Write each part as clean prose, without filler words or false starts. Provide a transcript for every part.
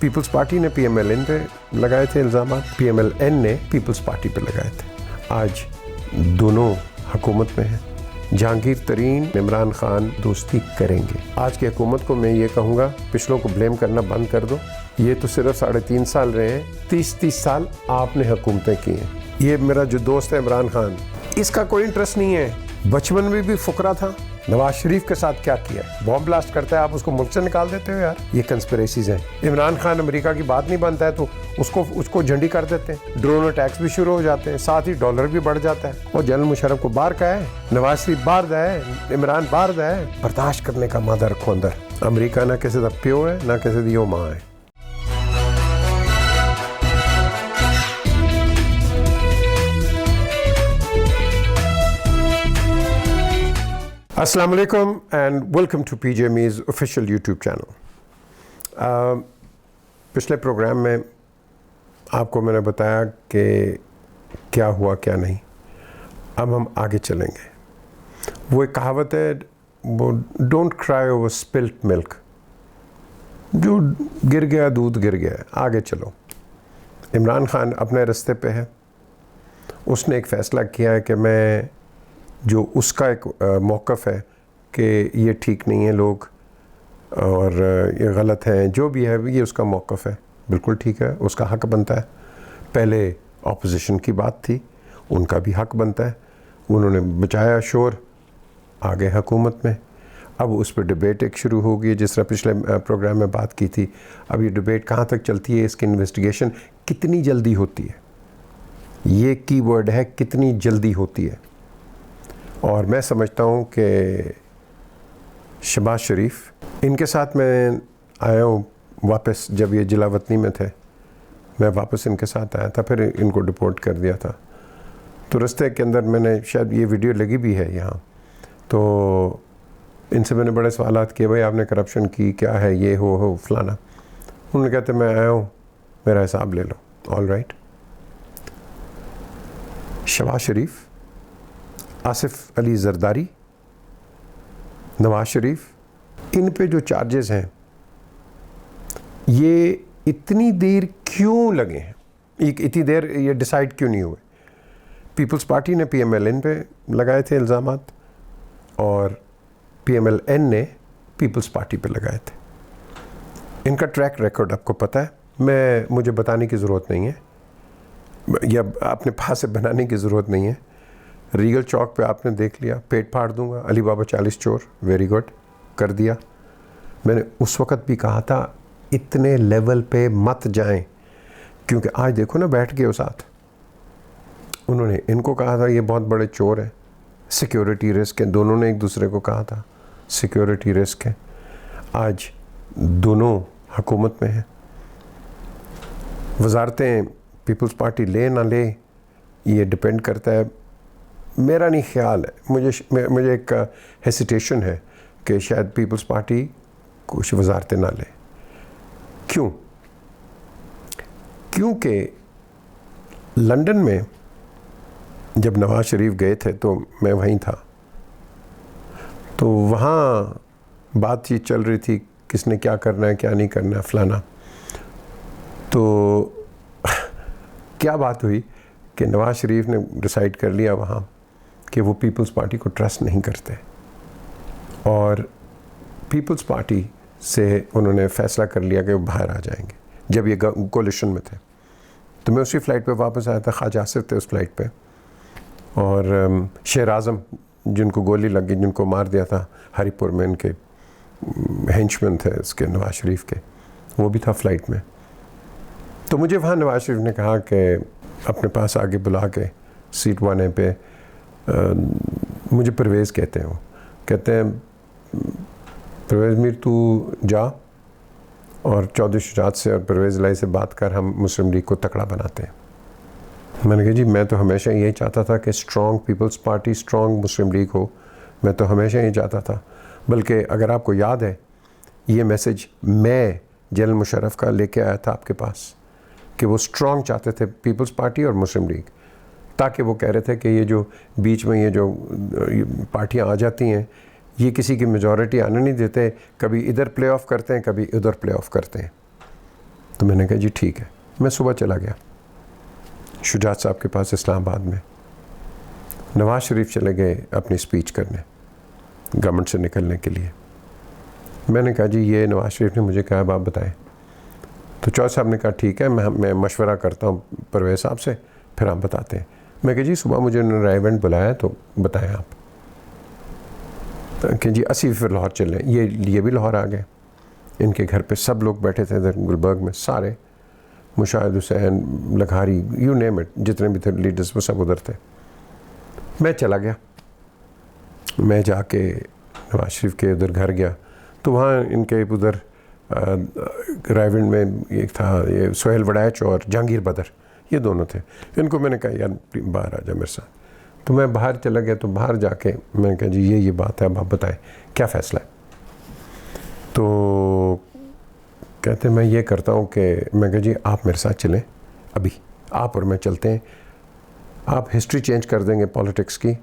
Peoples party ने पीएमएलएन पे लगाए थे इल्ज़ाम, पीएमएलएन ने पीपल्स पार्टी पे लगाए थे। आज दोनों हुकूमत में हैं। जहांगीर तरीन इमरान खान दोस्ती करेंगे। आज की हुकूमत को मैं ये कहूँगा, पिछलों को ब्लेम करना बंद कर दो। ये तो सिर्फ 3.5 साल रहे हैं, 30 साल आपने हुकूमतें की हैं। ये मेरा जो दोस्त है इमरान खान, इसका कोई इंटरेस्ट नहीं है। बचपन में भी फुकरा था। नवाज शरीफ के साथ क्या किया है? बॉम्ब ब्लास्ट करता है, आप उसको मुल्क से निकाल देते हो यार। ये कंस्पिरेसीज हैं। इमरान खान अमेरिका की बात नहीं बनता है तो उसको झंडी कर देते हैं। ड्रोन अटैक्स भी शुरू हो जाते हैं, साथ ही डॉलर भी बढ़ जाता है। और जनरल मुशर्रफ को बाहर का है, नवाज शरीफ बाहर दा है, इमरान बाहर दा है। बर्दाश्त करने का मादा रखो अंदर। अमेरिका ना किसी का प्यो है, ना किसी की माँ है। अस्सलाम वालेकुम and welcome to PJME's official YouTube channel. पिछले प्रोग्राम में आपको मैंने बताया कि क्या हुआ क्या नहीं। अब हम आगे चलेंगे। वो एक कहावत है, वो don't cry over spilt milk, जो गिर गया दूध गिर गया, आगे चलो। इमरान खान अपने रास्ते पे है। उसने एक फ़ैसला किया है कि मैं, जो उसका एक मौक़िफ़ है कि ये ठीक नहीं है लोग और ये गलत हैं, जो भी है ये उसका मौक़िफ़ है, बिल्कुल ठीक है, उसका हक़ बनता है। पहले ऑपोजिशन की बात थी, उनका भी हक़ बनता है। उन्होंने बचाया शोर, आ गए हुकूमत में। अब उस पर डिबेट एक शुरू हो गई, जिस तरह पिछले प्रोग्राम में बात की थी। अब ये डिबेट कहाँ तक चलती है, इसकी इन्वेस्टिगेशन कितनी जल्दी होती है, ये कीवर्ड है, कितनी जल्दी होती है। और मैं समझता हूँ कि शहबाज शरीफ, इनके साथ मैं आया हूँ वापस, जब ये जिला वतनी में थे, मैं वापस इनके साथ आया था, फिर इनको डिपोर्ट कर दिया था। तो रास्ते के अंदर मैंने, शायद ये वीडियो लगी भी है यहाँ, तो इनसे मैंने बड़े सवालात किए, भाई आपने करप्शन की, क्या है ये हो फलाना। उन्होंने कहते मैं आया हूँ, मेरा हिसाब ले लो। All right. शहबाज शरीफ, आसिफ अली जरदारी, नवाज शरीफ, इन पे जो चार्जेस हैं, ये इतनी देर क्यों लगे हैं? इतनी देर ये डिसाइड क्यों नहीं हुए? पीपल्स पार्टी ने पीएमएलएन पे लगाए थे इल्ज़ामात और पीएमएलएन ने पीपल्स पार्टी पे लगाए थे। इनका ट्रैक रिकॉर्ड आपको पता है, मुझे बताने की ज़रूरत नहीं है, या अपने पास से बनाने की ज़रूरत नहीं है। रीगल चौक पे आपने देख लिया, पेट फाड़ दूंगा, अली बाबा 40 चोर, वेरी गुड, कर दिया। मैंने उस वक़्त भी कहा था इतने लेवल पे मत जाएं, क्योंकि आज देखो ना, बैठ गए साथ। उन्होंने इनको कहा था ये बहुत बड़े चोर हैं, सिक्योरिटी रिस्क है, दोनों ने एक दूसरे को कहा था सिक्योरिटी रिस्क है। आज दोनों हुकूमत में हैं। वजारतें पीपल्स पार्टी ले ना ले, ये डिपेंड करता है। मेरा नहीं ख्याल है, मुझे एक हेसिटेशन है कि शायद पीपल्स पार्टी कुछ वजारतें ना ले। क्यों? क्योंकि लंदन में जब नवाज शरीफ गए थे तो मैं वहीं था, तो वहाँ बातचीत चल रही थी, किसने क्या करना है, क्या नहीं करना है, फलाना। तो क्या बात हुई कि नवाज शरीफ ने डिसाइड कर लिया वहाँ कि वो पीपल्स पार्टी को ट्रस्ट नहीं करते, और पीपल्स पार्टी से उन्होंने फ़ैसला कर लिया कि वो बाहर आ जाएंगे। जब ये कोलिशन में थे तो मैं उसी फ़्लाइट पे वापस आया था, ख्वाजा आसिफ थे उस फ़्लाइट पे, और शेर आज़म जिनको गोली लग गई, जिनको मार दिया था हरीपुर में, इनके हेंचमैन थे उसके, नवाज शरीफ के, वो भी था फ़्लाइट में। तो मुझे वहाँ नवाज शरीफ ने कहा कि अपने पास आगे बुला के सीट 1A पे, मुझे परवेज़ कहते हैं, वो कहते हैं परवेज़ मीर तू जा और चौधरी शुजात से और परवेज़ लाई से बात कर, हम मुस्लिम लीग को तकड़ा बनाते हैं। मैंने कहा जी, मैं तो हमेशा यही चाहता था कि स्ट्रॉन्ग पीपल्स पार्टी, स्ट्रॉन्ग मुस्लिम लीग हो, मैं तो हमेशा यही चाहता था। बल्कि अगर आपको याद है, ये मैसेज मैं जनरल मुशर्रफ का लेके आया था आपके पास कि वो स्ट्रॉन्ग चाहते थे पीपल्स पार्टी और मुस्लिम लीग, ताकि वो कह रहे थे कि ये जो बीच में ये जो पार्टियां आ जाती हैं, ये किसी की मेजॉरिटी आने नहीं देते, कभी इधर प्ले ऑफ करते हैं, कभी उधर प्ले ऑफ करते हैं। मैंने कहा जी ठीक है। मैं सुबह चला गया शुजात साहब के पास इस्लामाबाद में। नवाज शरीफ चले गए अपनी स्पीच करने गवर्नमेंट से निकलने के लिए। मैंने कहा जी ये नवाज शरीफ ने मुझे कहा आप बताएं। तो चौधरी साहब ने कहा ठीक है, मैं मशवरा करता हूँ परवेज़ साहब से, फिर आप बताते हैं। मैं कहा जी सुबह मुझे उन्होंने रायवेंट बुलाया तो बताएं आप। कि जी 80 फिर लाहौर चलें। ये भी लाहौर आ गए। इनके घर पे सब लोग बैठे थे इधर गुलबर्ग में, सारे Mushahid Hussain, Lakhari, you name it, जितने भी थे लीडर्स वो सब उधर थे। मैं चला गया। मैं जाके नवाज शरीफ के उधर घर गया तो वहाँ इनके उधर रायवेंट में एक था ये सोहेल वड़ैच और जहांगीर बदर, ये दोनों थे। इनको मैंने कहा यार बाहर आ जा मेरे साथ। तो मैं बाहर चला गया। तो बाहर जाके मैंने कहा जी ये बात है, अब आप बताएं क्या फ़ैसला है। तो कहते मैं ये करता हूँ कि मैं कहा जी आप मेरे साथ चलें, अभी आप और मैं चलते हैं, आप हिस्ट्री चेंज कर देंगे पॉलिटिक्स की,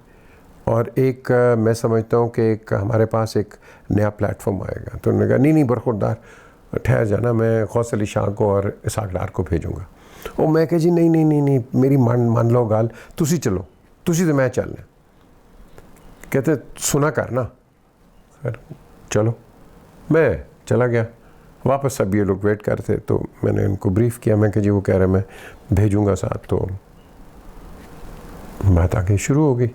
और एक मैं समझता हूँ कि एक हमारे पास एक नया प्लेटफॉर्म आएगा। तो उन्होंने कहा नहीं बरखुरदार ठहर जाना, मैं गौस अली शाह को और इसाक डार को भेजूँगा। और मैं कहा जी नहीं मेरी मान लो गाल, तुसी चलो, तुसी तो मैं चलना। कहते सुना करना, फिर चलो। मैं चला गया। वापस सब ये लोग वेट करते तो मैंने उनको ब्रीफ़ किया। मैं कहा जी वो कह रहे मैं भेजूँगा साथ। तो बात आगे शुरू हो गई।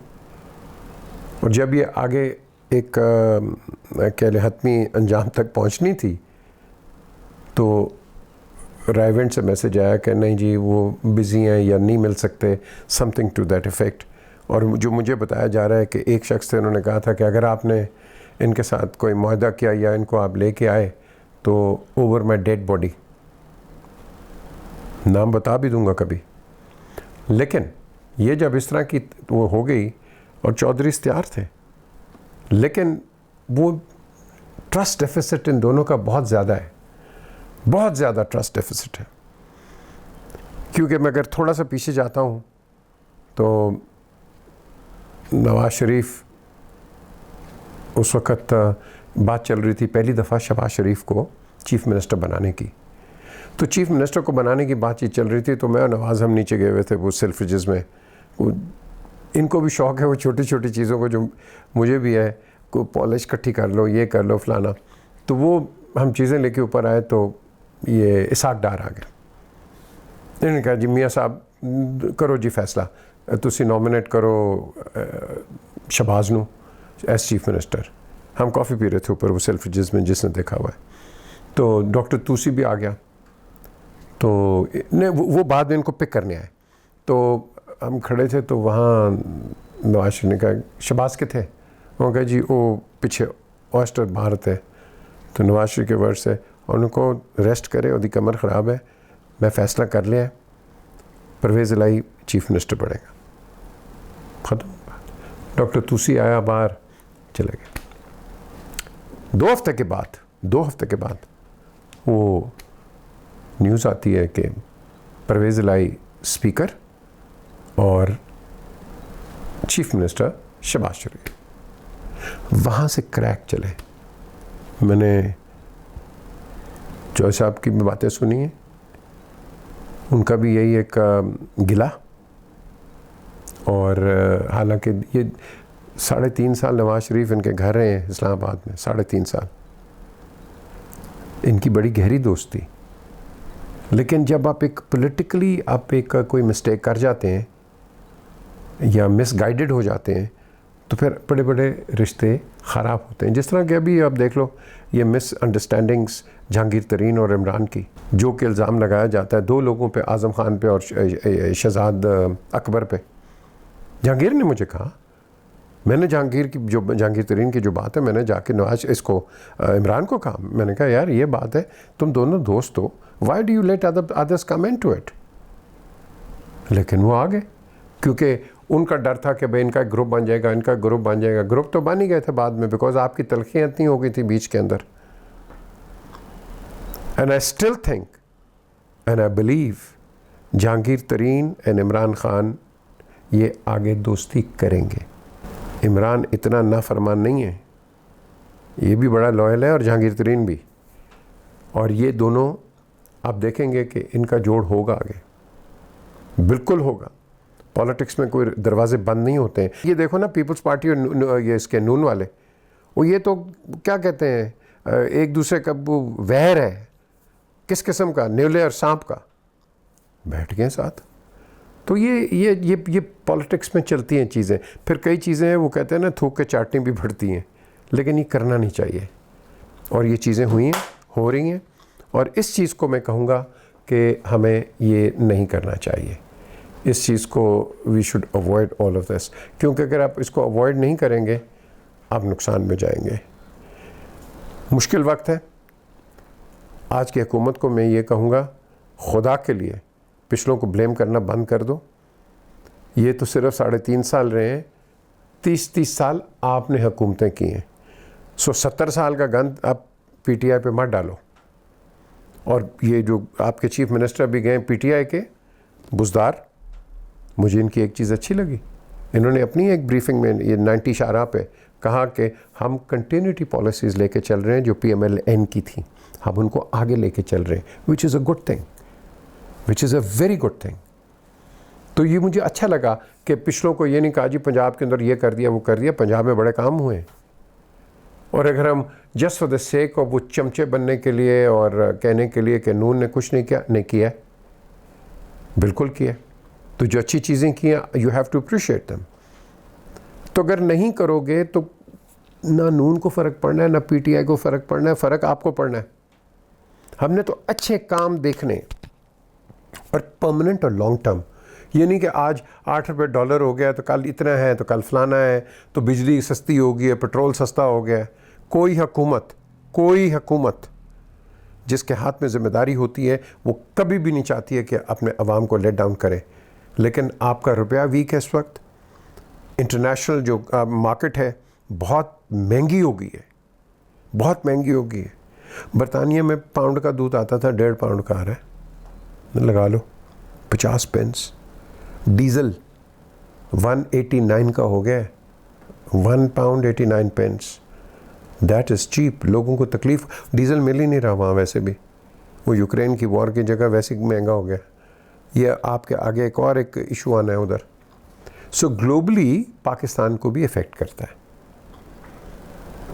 और जब ये आगे एक कह ले हतमी अंजाम तक पहुंचनी थी तो रायवेंट से मैसेज आया कि नहीं जी वो बिज़ी हैं या नहीं मिल सकते, समथिंग टू दैट इफ़ेक्ट। और जो मुझे बताया जा रहा है कि एक शख्स थे, उन्होंने कहा था कि अगर आपने इनके साथ कोई मुआहदा किया या इनको आप लेके आए तो ओवर माई डेड बॉडी, नाम बता भी दूंगा कभी। लेकिन ये जब इस तरह की वो हो गई और चौधरी तैयार थे, लेकिन वो ट्रस्ट डेफिसिट इन दोनों का बहुत ज़्यादा है, बहुत ज़्यादा ट्रस्ट डेफिसिट है। क्योंकि मैं अगर थोड़ा सा पीछे जाता हूँ तो नवाज शरीफ उस वक़्त बात चल रही थी पहली दफ़ा शहबाज शरीफ को चीफ़ मिनिस्टर बनाने की। तो चीफ़ मिनिस्टर को बनाने की बातचीत चल रही थी। तो मैं और नवाज़ हम नीचे गए हुए थे वो सेल्फ्रिजेस में। वो इनको भी शौक़ है वो छोटी छोटी चीज़ों को, जो मुझे भी है, को पॉलिश इकट्ठी कर लो, ये कर लो फलाना। तो वो हम चीज़ें लेके ऊपर आए तो ये इसाक डार आ गए। इन्होंने कहा जी मियाँ साहब करो जी फैसला, तुसी नॉमिनेट करो शहबाज नू एस चीफ मिनिस्टर। हम कॉफ़ी पी रहे थे ऊपर वो सेल्फ्रिजेस में, जिसने देखा हुआ है। तो डॉक्टर तूसी भी आ गया। तो नहीं वो बाद में इनको पिक करने आए। तो हम खड़े थे तो वहाँ नवाज शरीफ ने कहा शहबाज के थे, वो कहा जी वो पीछे ऑस्टर बाहर थे। तो नवाज शरीफ के वर्ड से उनको रेस्ट करे, उसकी कमर ख़राब है, मैं फ़ैसला कर लिया है, परवेज़ इलाही चीफ मिनिस्टर बनेगा, ख़त्म। डॉक्टर तूसी आया बाहर, चले गए। 2 हफ्ते के बाद वो न्यूज़ आती है कि परवेज़ इलाही स्पीकर और चीफ मिनिस्टर शहबाज शरीफ। वहाँ से क्रैक चले। मैंने चौधरी साहब की भी बातें सुनी हैं, उनका भी यही एक गिला। और हालांकि ये 3.5 साल नवाज शरीफ इनके घर रहे हैं इस्लामाबाद में, 3.5 साल इनकी बड़ी गहरी दोस्ती। लेकिन जब आप एक पॉलिटिकली आप एक कोई मिस्टेक कर जाते हैं या मिसगाइडेड हो जाते हैं तो फिर बड़े बड़े रिश्ते ख़राब होते हैं। जिस तरह के अभी आप देख लो ये मिसअंडरस्टैंडिंग्स जहांगीर तरीन और इमरान की, जो कि इल्ज़ाम लगाया जाता है 2 लोगों पे, आज़म ख़ान पे और शहजाद अकबर पे। जहांगीर ने मुझे कहा, मैंने जहांगीर तरीन की जो बात है मैंने जाके नवाज इमरान को कहा, मैंने कहा यार ये बात है, तुम दोनों दोस्त हो, why do you let others come into it. लेकिन वो आ गए क्योंकि उनका डर था कि भाई इनका ग्रुप बन जाएगा, इनका ग्रुप बन जाएगा। ग्रुप तो बन ही गए थे बाद में, बिकॉज आपकी तलखियाँ इतनी हो गई थी बीच के अंदर। And I still think and I believe Jahangir तरीन एंड इमरान खान ये आगे दोस्ती करेंगे। इमरान इतना नाफरमान नहीं है, ये भी बड़ा लॉयल है और जहांगीर तरीन भी। और ये दोनों आप देखेंगे कि इनका जोड़ होगा आगे, बिल्कुल होगा। पॉलिटिक्स में कोई दरवाजे बंद नहीं होते हैं। ये देखो ना, पीपल्स पार्टी और ये इसके नून वाले, वो ये तो क्या कहते हैं, एक दूसरे का वो वहर है, किस किस्म का, नेवले और सांप का, बैठ गए साथ। तो ये पॉलिटिक्स में चलती हैं चीज़ें। फिर कई चीज़ें हैं, वो कहते हैं ना, थूक के चाटनी भी बढ़ती हैं, लेकिन ये करना नहीं चाहिए। और ये चीज़ें हुई हैं, हो रही हैं, और इस चीज़ को मैं कहूँगा कि हमें ये नहीं करना चाहिए। इस चीज़ को we should avoid all of this, क्योंकि अगर आप इसको अवॉइड नहीं करेंगे आप नुकसान में जाएंगे। मुश्किल वक्त है। आज की हुकूमत को मैं ये कहूँगा, खुदा के लिए पिछलों को ब्लेम करना बंद कर दो। ये तो सिर्फ 3.5 साल रहे हैं, 30 साल आपने हुकूमतें की हैं। 70 साल का गंद आप पीटीआई पे मत डालो। और ये जो आपके चीफ मिनिस्टर भी गए पीटीआई के, बुज़दार, मुझे इनकी एक चीज़ अच्छी लगी। इन्होंने अपनी एक ब्रीफिंग में ये 90 शारा पे कहा कि हम कंटिन्यूटी पॉलिसीज़ लेके चल रहे हैं जो PMLN की थी, हम उनको आगे लेके चल रहे हैं, which is a good thing, which is a very good thing. तो ये मुझे अच्छा लगा कि पिछलों को ये नहीं कहा जी पंजाब के अंदर ये कर दिया वो कर दिया। पंजाब में बड़े काम हुए हैं। और अगर हम just for the sake of वो चमचे बनने के लिए और कहने के लिए कि नून ने कुछ नहीं किया, बिल्कुल किया। तो जो अच्छी चीज़ें की हैं, you have to appreciate them. तो अगर नहीं करोगे तो ना नून को फ़र्क पड़ना है, ना PTI को फ़र्क पड़ना है, फ़र्क आपको पड़ना है। हमने तो अच्छे काम देखने, और परमानेंट और लॉन्ग टर्म। ये नहीं कि आज $8 हो गया तो कल इतना है, तो कल फलाना है, तो बिजली सस्ती हो गई है, पेट्रोल सस्ता हो गया है। कोई हुकूमत जिसके हाथ में ज़िम्मेदारी होती है वो कभी भी नहीं चाहती है कि अपने अवाम को लेट डाउन करे। लेकिन आपका रुपया वीक है इस वक्त। इंटरनेशनल जो मार्केट है बहुत महंगी हो गई है, बहुत महंगी हो गई है। बरतानिया में पाउंड का दूध आता था, 1.5 पाउंड का आ रहा है, लगा लो 50 पेंस। डीज़ल 189 का हो गया है, 1 pound 89 pence. That is cheap. लोगों को तकलीफ़, डीज़ल मिल ही नहीं रहा वहाँ वैसे भी, वो यूक्रेन की वॉर की जगह वैसे महंगा हो गया। ये आपके आगे एक इशू आना है उधर। सो ग्लोबली पाकिस्तान को भी इफ़ेक्ट करता है।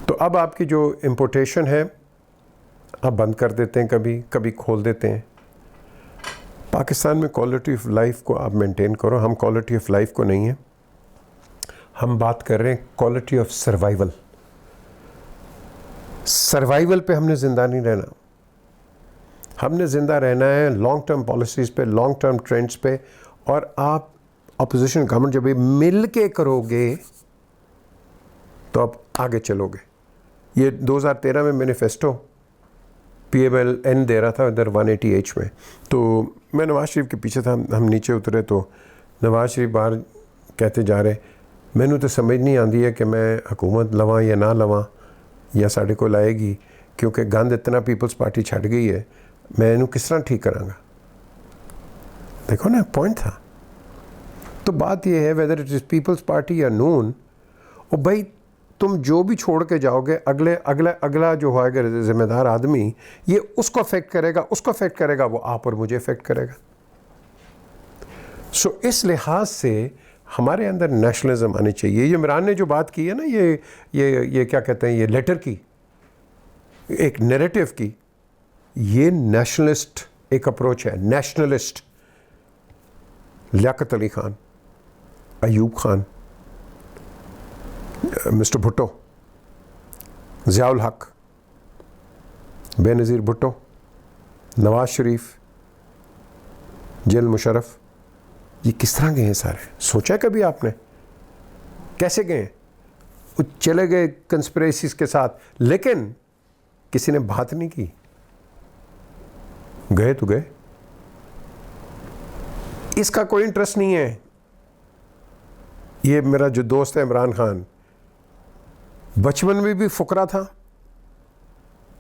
तो अब आपकी जो इम्पोर्टेशन है आप बंद कर देते हैं, कभी खोल देते हैं। पाकिस्तान में क्वालिटी ऑफ लाइफ को आप मेंटेन करो। हम क्वालिटी ऑफ लाइफ को नहीं है, हम बात कर रहे हैं क्वालिटी ऑफ सर्वाइवल। सर्वाइवल पे हमने ज़िंदा नहीं रहना, हमने ज़िंदा रहना है लॉन्ग टर्म पॉलिसीज़ पे, लॉन्ग टर्म ट्रेंड्स पे। और आप अपोजिशन गवर्नमेंट जब मिल के करोगे तो आप आगे चलोगे। ये 2013 में मैनिफेस्टो PMLN दे रहा था इधर 180H में, तो मैं नवाज शरीफ के पीछे था। हम नीचे उतरे तो नवाज शरीफ बाहर कहते जा रहे, मैनू तो समझ नहीं आती है कि मैं हुकूमत लवां या ना लवां, या साढ़े को लाएगी, क्योंकि गंद इतना पीपल्स पार्टी छट गई है, मैं इनू किस तरह ठीक करांगा। देखो ना, पॉइंट था। तो बात यह है whether it is Peoples Party या नून, और भाई तुम जो भी छोड़ के जाओगे, अगला जो होगा ज़िम्मेदार आदमी, ये उसको अफेक्ट करेगा, वो आप और मुझे अफेक्ट करेगा। सो इस लिहाज से हमारे अंदर नेशनलिज्म आनी चाहिए। ये इमरान ने जो बात की है ना, ये क्या कहते हैं, ये लेटर की, एक नैरेटिव की, ये नेशनलिस्ट एक अप्रोच है। नेशनलिस्ट लियाकत अली खान, अयूब खान, मिस्टर भुट्टो, ज़ियाउल हक, बेनज़ीर भुट्टो, नवाज शरीफ, जेल मुशर्रफ, ये किस तरह गए हैं सारे? सोचा कभी आपने कैसे गए? वो चले गए कंस्पिरेसीज के साथ, लेकिन किसी ने बात नहीं की। गए तो गए, इसका कोई इंटरेस्ट नहीं है। ये मेरा जो दोस्त है इमरान खान, बचपन में भी फुकरा था,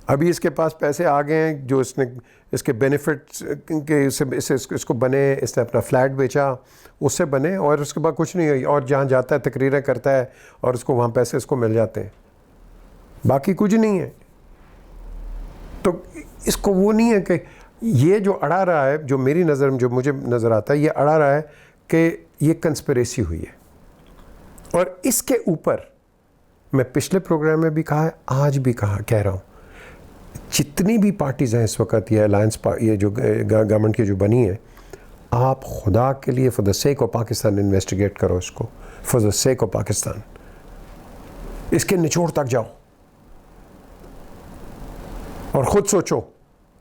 अभी इसके पास पैसे आ गए हैं जो इसके बेनिफिट्स के इसको बने, इसने अपना फ्लैट बेचा, उससे बने, और उसके बाद कुछ नहीं है। और जहाँ जाता है तकरीरें करता है और उसको वहाँ पैसे इसको मिल जाते हैं, बाकी कुछ नहीं है। तो इसको वो नहीं है कि ये जो अड़ा रहा है, जो मेरी नज़र में जो मुझे नज़र आता है, ये अड़ा रहा है कि ये कंस्पिरेसी हुई है। और इसके ऊपर मैं पिछले प्रोग्राम में भी कहा है, आज भी कह रहा हूँ, जितनी भी पार्टीज़ हैं इस वक्त, ये अलायंस ये जो गवर्नमेंट की जो बनी है, आप खुदा के लिए for the sake of Pakistan investigate करो इसको, for the sake of Pakistan, इसके निचोड़ तक जाओ और ख़ुद सोचो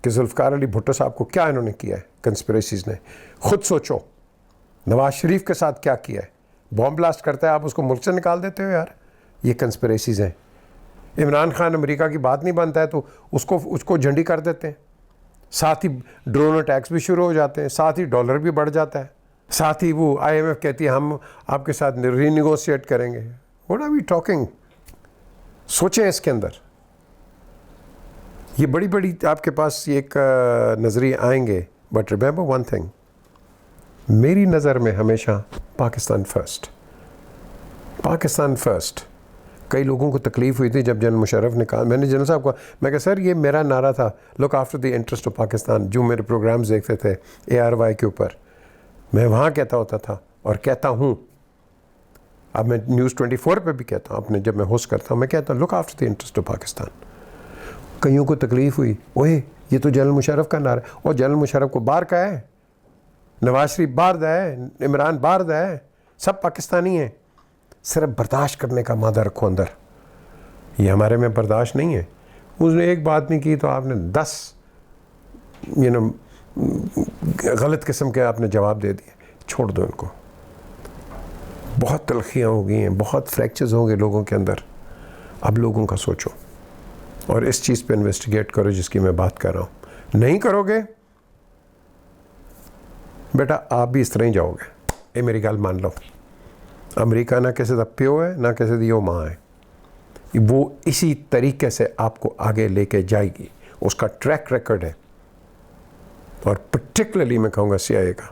कि जुल्फ़िकार अली भुट्टो साहब को क्या इन्होंने किया है, कंस्पिरेसीज़ ने। ख़ुद सोचो नवाज शरीफ के साथ क्या किया है, बॉम्ब ब्लास्ट करता है, आप उसको मुल्क से निकाल देते हो यार, ये कंस्पिरेसीज़ हैं। इमरान खान अमेरिका की बात नहीं बनता है तो उसको झंडी कर देते हैं, साथ ही ड्रोन अटैक्स भी शुरू हो जाते हैं, साथ ही डॉलर भी बढ़ जाता है, साथ ही वो IMF कहती है हम आपके साथ रीनिगोशिएट करेंगे। What are we talking? सोचें इसके अंदर, ये बड़ी बड़ी आपके पास ये एक नज़रिए आएंगे, बट रिमेंबर वन थिंग, मेरी नज़र में हमेशा पाकिस्तान फर्स्ट, पाकिस्तान फर्स्ट। कई लोगों को तकलीफ़ हुई थी जब जनरल मुशर्रफ ने कहा, मैंने जनरल साहब को मैं कहा सर ये मेरा नारा था, look after the interest of Pakistan, जो मेरे प्रोग्राम्स देखते थे ARY के ऊपर, मैं वहाँ कहता होता था और कहता हूँ, अब मैं न्यूज़ 24 पे भी कहता हूँ, अपने जब मैं होस्ट करता हूँ मैं कहता हूँ look after the interest of Pakistan. कईयों को तकलीफ़ हुई, ओए ये तो जनरल मुशर्रफ का नारा है, और जनरल मुशर्रफ को बाहर का है, नवाज शरीफ बाहर दा है, इमरान बाहर दा है, सब पाकिस्तानी हैं, सिर्फ बर्दाश्त करने का मादा रखो अंदर। ये हमारे में बर्दाश्त नहीं है। उसने एक बात नहीं की तो आपने 10 गलत किस्म के आपने जवाब दे दिए, छोड़ दो इनको। बहुत तलखियाँ हो गई हैं, बहुत फ्रैक्चर्स होंगे लोगों के अंदर। अब लोगों का सोचो और इस चीज़ पे इन्वेस्टिगेट करो जिसकी मैं बात कर रहा हूँ। नहीं करोगे बेटा आप भी इस तरह ही जाओगे, ये मेरी गल मान लो। अमेरिका ना किसी का प्यो है ना किसी की माँ है, वो इसी तरीके से आपको आगे लेके जाएगी, उसका ट्रैक रिकॉर्ड है। और पर्टिकुलरली मैं कहूँगा CIA का,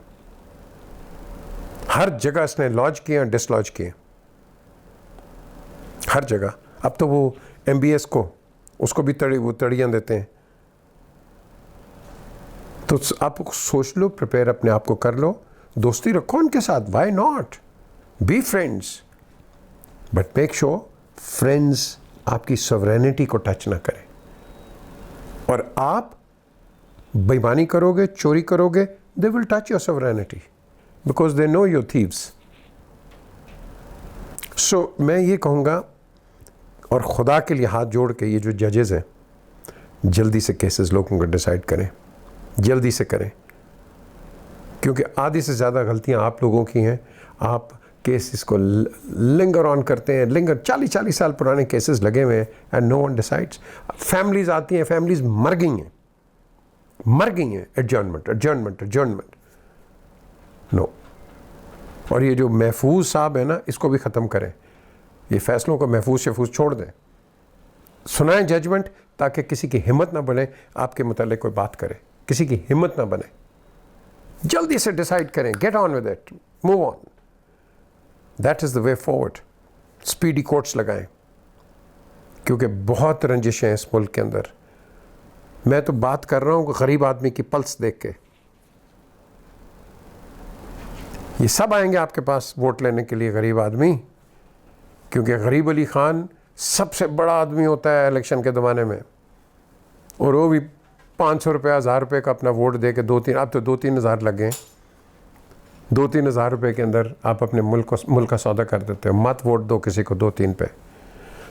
हर जगह इसने लॉन्च किए डिसलॉन्च किए, हर जगह। अब तो वो MBS को उसको भी तड़ियाँ देते हैं। तो आप सोच लो, प्रिपेयर अपने आप को कर लो, दोस्ती रखो उनके साथ, why not, be friends, but make sure friends आपकी सॉवरेनिटी को टच ना करें। और आप बेईमानी करोगे, चोरी करोगे, they will touch your sovereignty because they know your thieves. So मैं ये कहूँगा, और खुदा के लिए हाथ जोड़ के, ये जो जजेस हैं जल्दी से केसेस लोगों को डिसाइड करें, जल्दी से करें, क्योंकि आधी से ज़्यादा गलतियां आप लोगों की हैं। आप केसेस को लिंगर ऑन करते हैं, लिंगर 40-40 साल पुराने केसेस लगे हुए हैं and no one decides. Families आती हैं, फैमिलीज मर गई हैं, एडजर्नमेंट नो। और ये जो महफूज साहब है ना, इसको भी ख़त्म करें, ये फैसलों को महफूज छोड़ दें, सुनाएं जजमेंट, ताकि किसी की हिम्मत ना बने आपके मुतालिक कोई बात करे, किसी की हिम्मत ना बने। जल्दी से डिसाइड करें, get on with it, move on, that is the way forward. Speedy courts लगाएं, क्योंकि बहुत रंजिशें हैं इस मुल्क के अंदर। मैं तो बात कर रहा हूँ गरीब आदमी की पल्स देख के। ये सब आएंगे आपके पास वोट लेने के लिए, गरीब आदमी, क्योंकि गरीब अली खान सबसे बड़ा आदमी होता है इलेक्शन के ज़माने में, और वो भी 500 रुपये 1000 रुपये का अपना वोट दे के अब तो 2-3 हज़ार लग गए। 2-3 हज़ार रुपये के अंदर आप अपने मुल्क का सौदा कर देते हो। मत वोट दो किसी को 2-3 पे,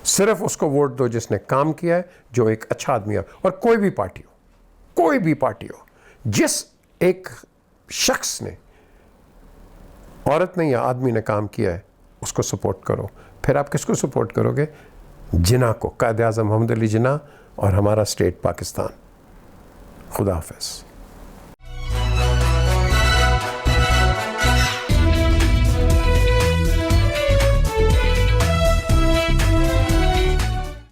सिर्फ उसको वोट दो जिसने काम किया है, जो एक अच्छा आदमी है। और कोई भी पार्टी हो, जिस एक शख्स ने, औरत ने या आदमी ने काम किया है, उसको सपोर्ट करो। फिर आप किसको सपोर्ट करोगे? जिन्ना को, कायद-ए-आज़म मोहम्मद अली जिन्ना और हमारा स्टेट पाकिस्तान। खुदा हाफ़िज़।